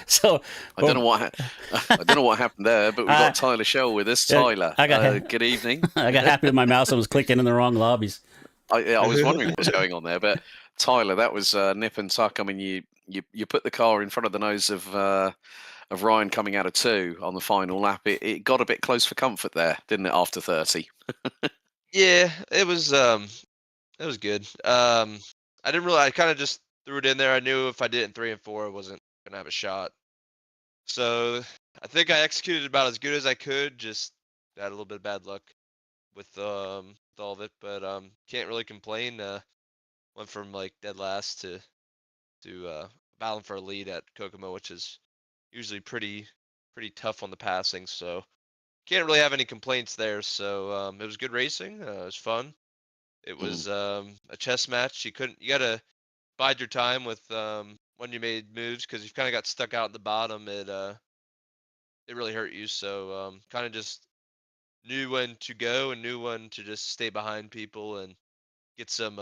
So I don't know what I don't know what happened there, but we got Tyler Shell with us. Tyler, good evening. I got happy with my mouse. I was clicking in the wrong lobbies. I was wondering what was going on there, but Tyler, that was nip and tuck. I mean, you put the car in front of the nose of Ryan coming out of 2 on the final lap. It got a bit close for comfort there, didn't it? After 30. Yeah, it was good. I kind of just threw it in there. I knew if I did it in 3 and 4, I wasn't gonna have a shot. So I think I executed about as good as I could. Just had a little bit of bad luck with all of it, but can't really complain. Went from like dead last to battling for a lead at Kokomo, which is usually pretty tough on the passing. So can't really have any complaints there. So it was good racing. It was fun. It was a chess match. You gotta bide your time with when you made moves, because you kind of got stuck out at the bottom. It really hurt you. So kind of just knew when to go and knew when to just stay behind people and get some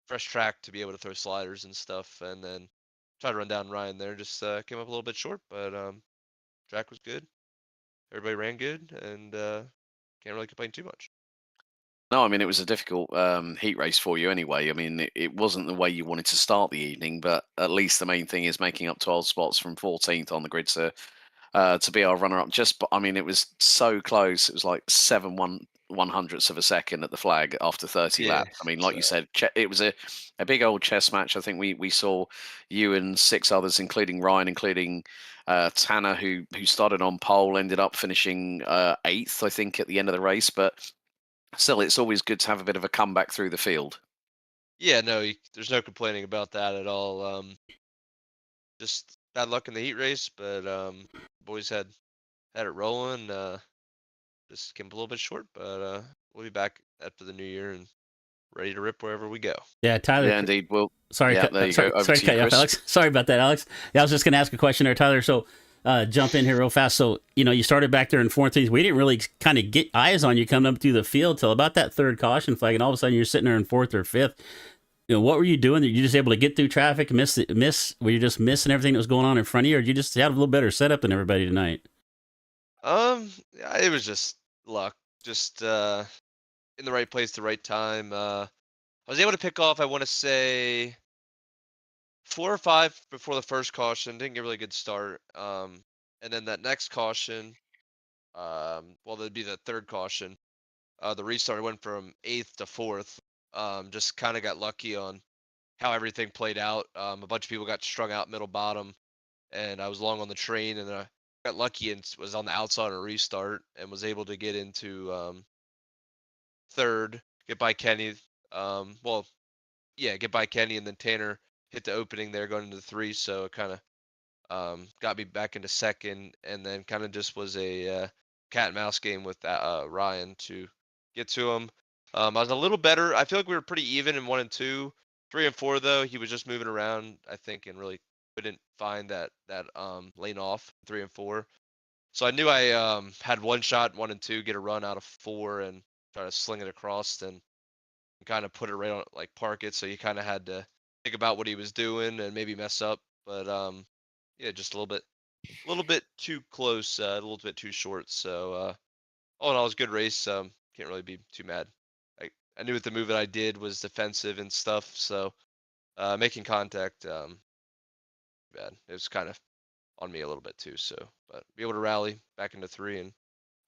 fresh track to be able to throw sliders and stuff. And then try to run down Ryan there. Just came up a little bit short, but track was good. Everybody ran good, and can't really complain too much. No, I mean, it was a difficult heat race for you anyway. I mean, it wasn't the way you wanted to start the evening, but at least the main thing is making up 12 spots from 14th on the grid to be our runner-up. I mean, it was so close. It was like 7/100ths of a second at the flag after 30 Yeah. laps. I mean, like you said, it was a big old chess match. I think we saw you and 6 others, including Ryan, including Tanner, who started on pole, ended up finishing 8th, I think, at the end of the race. But still, it's always good to have a bit of a comeback through the field. Yeah, no, there's no complaining about that at all. Just bad luck in the heat race, but boys had it rolling. Just came up a little bit short, but we'll be back after the new year and ready to rip wherever we go. Yeah, Tyler. Yeah, indeed. Well, Sorry, yeah, there you sorry, go. Over sorry to to cut you, you off, Chris. Alex. Sorry about that, Alex. Yeah, I was just going to ask a question there, Tyler. So jump in here real fast. So, you started back there in 14th. We didn't really kind of get eyes on you coming up through the field till about that third caution flag, and all of a sudden you're sitting there in 4th or 5th. What were you doing? Were you just able to get through traffic, were you just missing everything that was going on in front of you, or did you just have a little better setup than everybody tonight? Yeah, it was just luck. Just in the right place, the right time. I was able to pick off, I want to say, 4 or 5 before the first caution. Didn't get a really good start. And then that next caution, well, that'd be the third caution. The restart went from 8th to 4th. Just kind of got lucky on how everything played out. A bunch of people got strung out middle bottom, and I was long on the train, and I got lucky and was on the outside on a restart and was able to get into third, get by Kenny. Well, yeah, get by Kenny, and then Tanner hit the opening there going into the 3, so it kind of got me back into second, and then kind of just was a cat and mouse game with Ryan to get to him. I was a little better. I feel like we were pretty even in 1 and 2. 3 and 4 though, he was just moving around, I think, and really couldn't find that lane off 3 and 4. So I knew I had one shot 1 and 2, get a run out of 4 and try to sling it across and kind of put it right on, like park it. So you kind of had to think about what he was doing and maybe mess up, but yeah, just a little bit too close, a little bit too short. So all in all, it was a good race. Can't really be too mad. I knew what the move that I did was defensive and stuff. So making contact, bad. It was kind of on me a little bit too. So, but be able to rally back into 3 and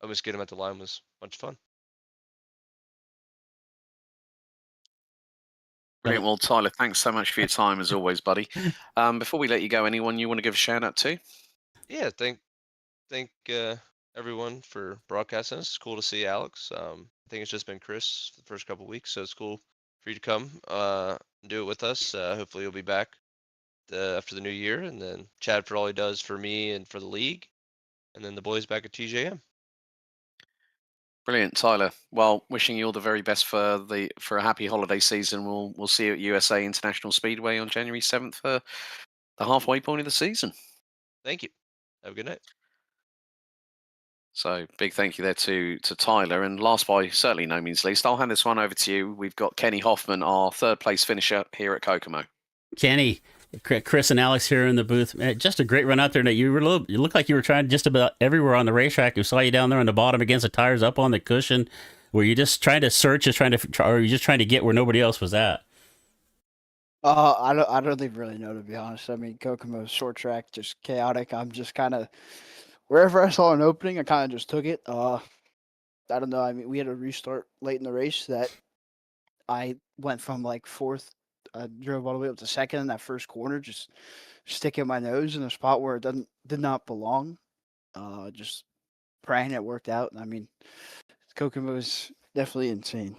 almost get him at the line was a bunch of fun. Brilliant. Well, Tyler, thanks so much for your time as always, buddy. Before we let you go, anyone you want to give a shout out to? Yeah, thank everyone for broadcasting us. It's cool to see Alex. I think it's just been Chris for the first couple weeks, so it's cool for you to come and do it with us. Hopefully you'll be back after the new year, and then Chad for all he does for me and for the league, and then the boys back at TJM. Brilliant, Tyler. Well, wishing you all the very best for a happy holiday season. We'll see you at USA International Speedway on January 7th for the halfway point of the season. Thank you. Have a good night. So big thank you there to Tyler. And last by certainly no means least, I'll hand this one over to you. We've got Kenny Hoffman, our third place finisher here at Kokomo. Kenny, Chris and Alex here in the booth. Just a great run out there. You looked like you were trying just about everywhere on the racetrack. We saw you down there on the bottom against the tires, up on the cushion. Were you just trying to search, or were you just trying to get where nobody else was at? I don't even really know, to be honest. I mean, Kokomo's short track, just chaotic. I'm just kind of wherever I saw an opening, I kind of just took it. I don't know. I mean, we had a restart late in the race that I went from like fourth, drove all the way up to second in that first corner, just sticking my nose in a spot where it did not belong. Just praying it worked out. I mean, Kokomo is definitely insane.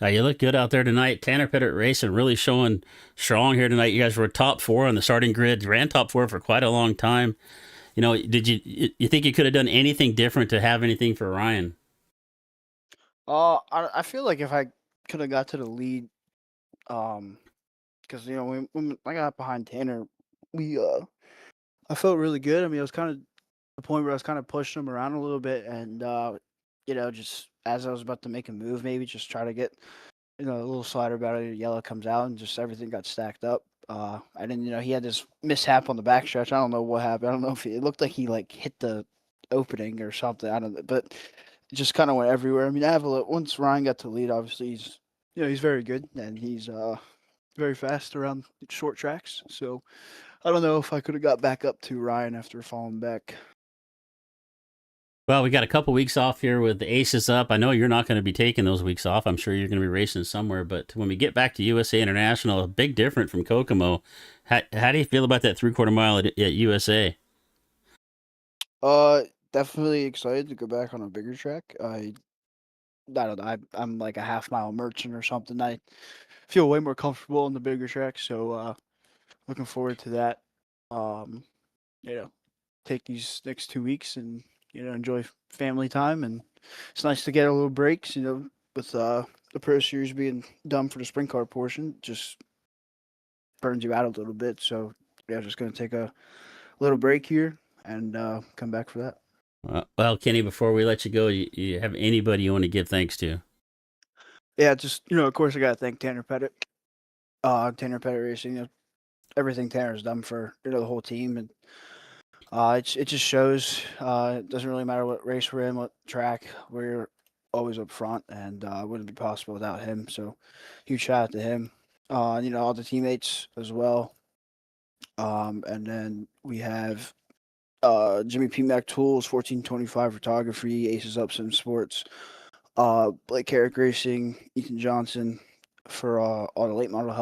You look good out there tonight. Tanner Pettit Racing really showing strong here tonight. You guys were top 4 on the starting grid, ran top 4 for quite a long time. You know, did you think you could have done anything different to have anything for Ryan? I feel like if I could have got to the lead, because when I got behind Tanner, I felt really good. I mean, it was kind of the point where I was kind of pushing him around a little bit, and just as I was about to make a move, maybe just try to get a little slider about it, yellow comes out, and just everything got stacked up. I didn't, he had this mishap on the backstretch. I don't know what happened. I don't know if it looked like he like hit the opening or something. I don't know, but it just kind of went everywhere. I mean, once Ryan got to lead, obviously he's very good and he's very fast around short tracks. So I don't know if I could have got back up to Ryan after falling back. Well, we got a couple weeks off here with the AcesUp. I know you're not going to be taking those weeks off. I'm sure you're going to be racing somewhere. But when we get back to USA International, a big different from Kokomo. How do you feel about that 3/4 mile at USA? Definitely excited to go back on a bigger track. I don't know. I'm like a half-mile merchant or something. I feel way more comfortable on the bigger track. So looking forward to that. Take these next 2 weeks and enjoy family time, and it's nice to get a little breaks. With the Pro Series being done for the sprint car portion, just burns you out a little bit. So just gonna take a little break here and come back for that. Well, Kenny, before we let you go, you have anybody you want to give thanks to? Yeah, just of course I gotta thank Tanner Pettit, Tanner Pettit Racing. Everything Tanner's done for the whole team, and it just shows. It doesn't really matter what race we're in, what track, we're always up front, and it wouldn't be possible without him. So huge shout out to him. All the teammates as well. And then we have Jimmy P. Mac Tools, 1425 Photography, AcesUp SimSports, Blake Herrick Racing, Ethan Johnson for all the late model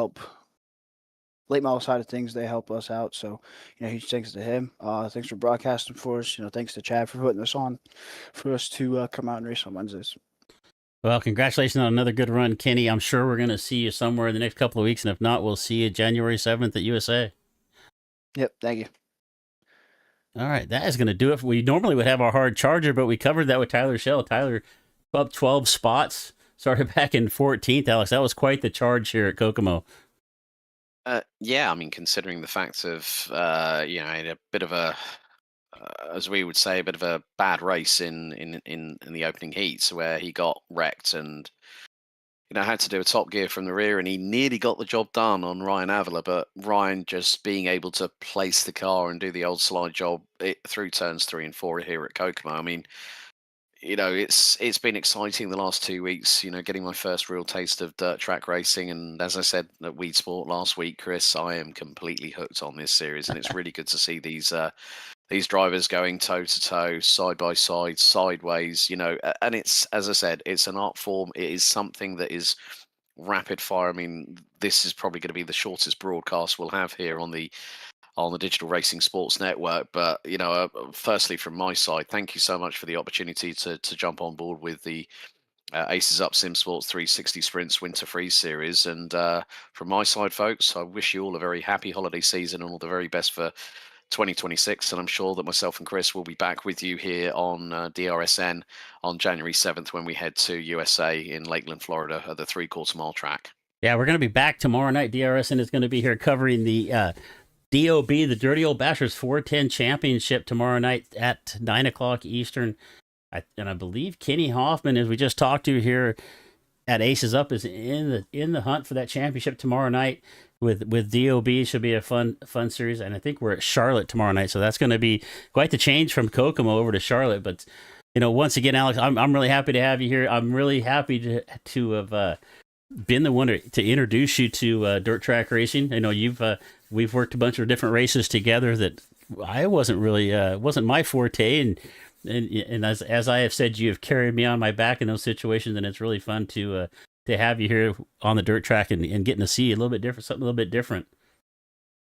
side of things. They help us out. So, huge thanks to him. Thanks for broadcasting for us. Thanks to Chad for putting us on for us to come out and race on Wednesdays. Well, congratulations on another good run, Kenny. I'm sure we're going to see you somewhere in the next couple of weeks. And if not, we'll see you January 7th at USA. Yep. Thank you. All right. That is going to do it. We normally would have our hard charger, but we covered that with Tyler Shell. Tyler up 12 spots, started back in 14th, Alex. That was quite the charge here at Kokomo. Yeah, I mean, considering the fact of, a bit of a, as we would say, a bit of a bad race in the opening heats where he got wrecked and, had to do a top gear from the rear, and he nearly got the job done on Ryan Avila, but Ryan just being able to place the car and do the old slide job through turns 3 and 4 here at Kokomo. I mean, it's been exciting the last 2 weeks, getting my first real taste of dirt track racing. And as I said at Weed Sport last week, Chris, I am completely hooked on this series, and it's really good to see these drivers going toe to toe, side by side, sideways, and it's, as I said, it's an art form. It is something that is rapid fire. I mean, this is probably going to be the shortest broadcast we'll have here on the Digital Racing Sports Network. But, firstly, from my side, thank you so much for the opportunity to jump on board with the AcesUp SimSports 360 Sprints Winter Freeze Series. And from my side, folks, I wish you all a very happy holiday season and all the very best for 2026, and I'm sure that myself and Chris will be back with you here on DRSN on January 7th when we head to USA in Lakeland, Florida at the 3/4 mile track. Yeah, we're going to be back tomorrow night. DRSN is going to be here covering the DOB, the Dirty Old Bashers 410 Championship tomorrow night at 9 o'clock Eastern. And I believe Kenny Hoffman, as we just talked to here at Aces Up, is in the hunt for that championship tomorrow night with DOB. It should be a fun series, and I think we're at Charlotte tomorrow night, so that's going to be quite the change from Kokomo over to Charlotte. But once again, Alex, I'm really happy to have you here. I'm really happy to have been the one to introduce you to dirt track racing. I know we've worked a bunch of different races together that I wasn't really wasn't my forte, and as I have said, you have carried me on my back in those situations, and it's really fun to have you here on the dirt track and getting to see a little bit different, something a little bit different.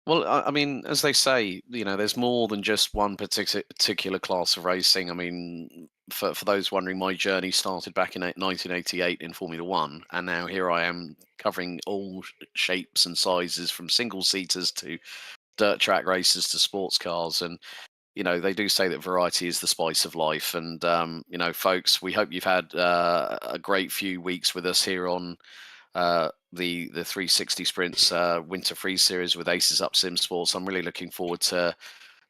Well, I mean, as they say, there's more than just one particular class of racing. I mean, for those wondering, my journey started back in 1988 in Formula One, and now here I am covering all shapes and sizes, from single-seaters to dirt track races to sports cars. And they do say that variety is the spice of life. And folks, we hope you've had a great few weeks with us here on the 360 Sprints Winter Freeze Series with AcesUp SimSports. I'm really looking forward to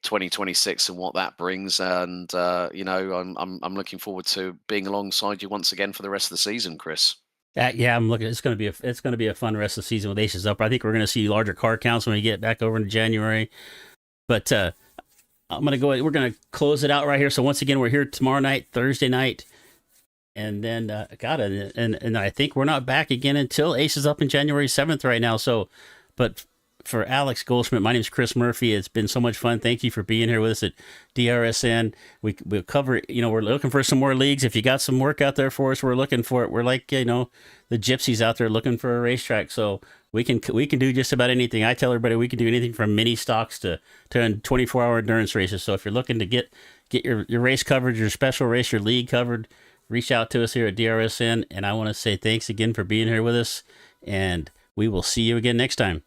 2026 and what that brings, and I'm looking forward to being alongside you once again for the rest of the season, Chris. Yeah, I'm looking. It's going to be a fun rest of the season with Aces Up. I think we're going to see larger car counts when we get back over in January. But I'm going to go. We're going to close it out right here. So once again, we're here tomorrow night, Thursday night. And then, and I think we're not back again until Aces Up in January 7th right now. So, but for Alex Goldschmidt, my name's Chris Murphy. It's been so much fun. Thank you for being here with us at DRSN. We'll cover, we're looking for some more leagues. If you got some work out there for us, we're looking for it. We're like, the gypsies out there looking for a racetrack. So we can do just about anything. I tell everybody we can do anything from mini stocks to 24-hour endurance races. So if you're looking to get your race covered, your special race, your league covered, reach out to us here at DRSN, and I want to say thanks again for being here with us, and we will see you again next time.